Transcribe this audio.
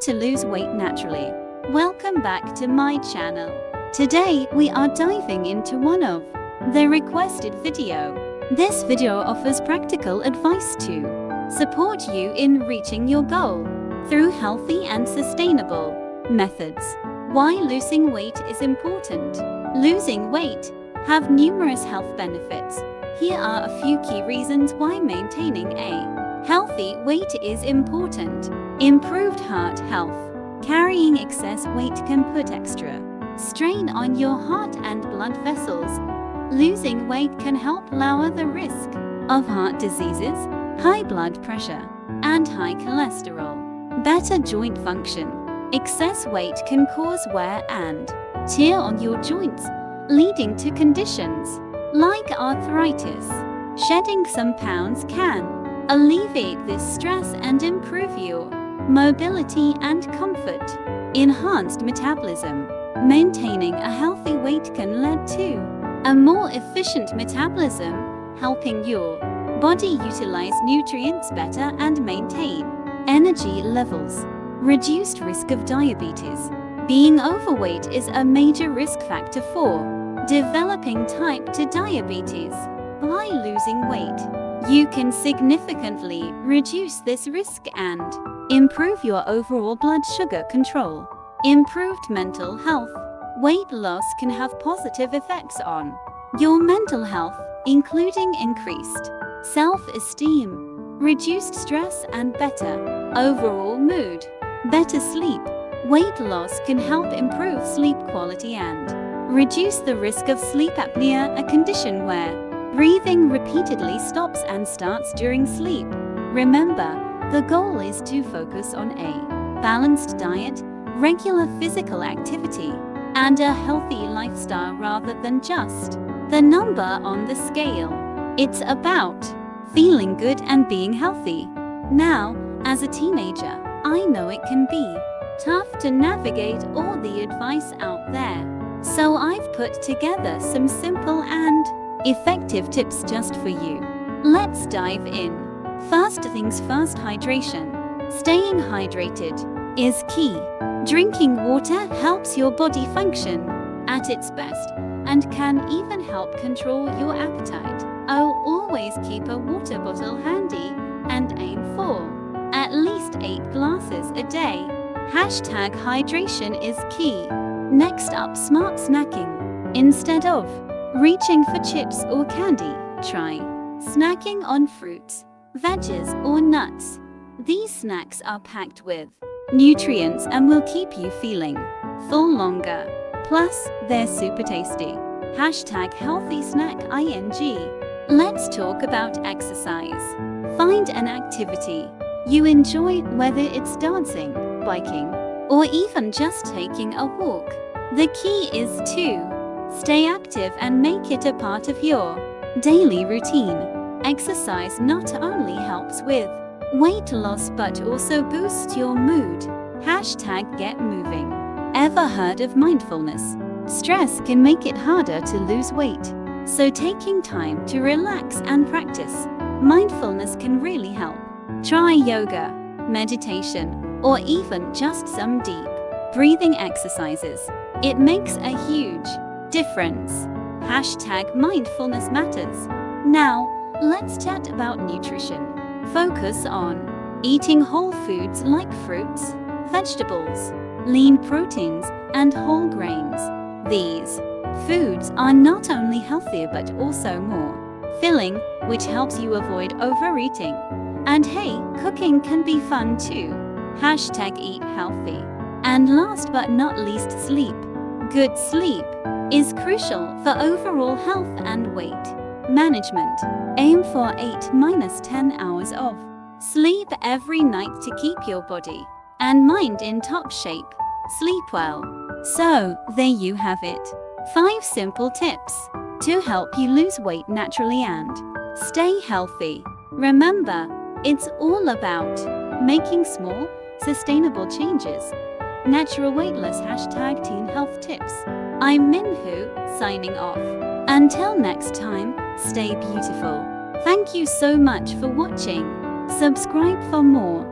to lose weight naturally. Welcome back to my channel. Today we are diving into one of the requested video. This video offers practical advice to support you in reaching your goal through healthy and sustainable methods. Why losing weight is important. Losing weight have numerous health benefits. Here are a few key reasons why maintaining a healthy weight is important. Improved heart health. Carrying excess weight can put extra strain on your heart and blood vessels. Losing weight can help lower the risk of heart diseases, high blood pressure, and high cholesterol. Better joint function. Excess weight can cause wear and tear on your joints, leading to conditions like arthritis. Shedding some pounds can alleviate this stress and improve your mobility and comfort. Enhanced metabolism. Maintaining a healthy weight can lead to a more efficient metabolism, helping your body utilize nutrients better and maintain energy levels. Reduced risk of diabetes. Being overweight is a major risk factor for developing type 2 diabetes. By losing weight, you can significantly reduce this risk and improve your overall blood sugar control. Improved mental health. Weight loss can have positive effects on your mental health, including increased self-esteem, reduced stress, and better overall mood. Better sleep. Weight loss can help improve sleep quality and reduce the risk of sleep apnea, a condition where breathing repeatedly stops and starts during sleep. Remember, the goal is to focus on a balanced diet, regular physical activity, and a healthy lifestyle rather than just the number on the scale. It's about feeling good and being healthy. Now, as a teenager, I know it can be tough to navigate all the advice out there. So I've put together some simple and effective tips just for you. Let's dive in. First things first, hydration. Staying hydrated is key. Drinking water helps your body function at its best and can even help control your appetite. Oh, always keep a water bottle handy and aim for at least 8 glasses a day. Hashtag hydration is key. Next up, smart snacking. Instead of reaching for chips or candy, try snacking on fruits, veggies, or nuts. These snacks are packed with nutrients and will keep you feeling full longer. Plus, they're super tasty. Hashtag healthy snack ing. Let's talk about exercise. Find an activity you enjoy, whether it's dancing, biking, or even just taking a walk. The key is to stay active and make it a part of your daily routine. Exercise not only helps with weight loss but also boosts your mood. Hashtag get moving. Ever heard of mindfulness? Stress can make it harder to lose weight, so taking time to relax and practice mindfulness can really help. Try yoga, meditation, or even just some deep breathing exercises. It makes a huge difference. Hashtag mindfulness matters. Now, let's chat about nutrition. Focus on eating whole foods like fruits, vegetables, lean proteins, and whole grains. These foods are not only healthier but also more filling, which helps you avoid overeating. And hey, cooking can be fun too. Hashtag eat healthy. And last but not least, sleep. Good sleep is crucial for overall health and weight management. Aim for 8-10 hours of sleep every night to keep your body and mind in top shape. Sleep well. So, there you have it. 5 simple tips to help you lose weight naturally and stay healthy. Remember, it's all about making small, sustainable changes. Natural weight loss. Hashtag teen health tips. I'm Minhu, signing off. Until next time, stay beautiful. Thank you so much for watching. Subscribe for more.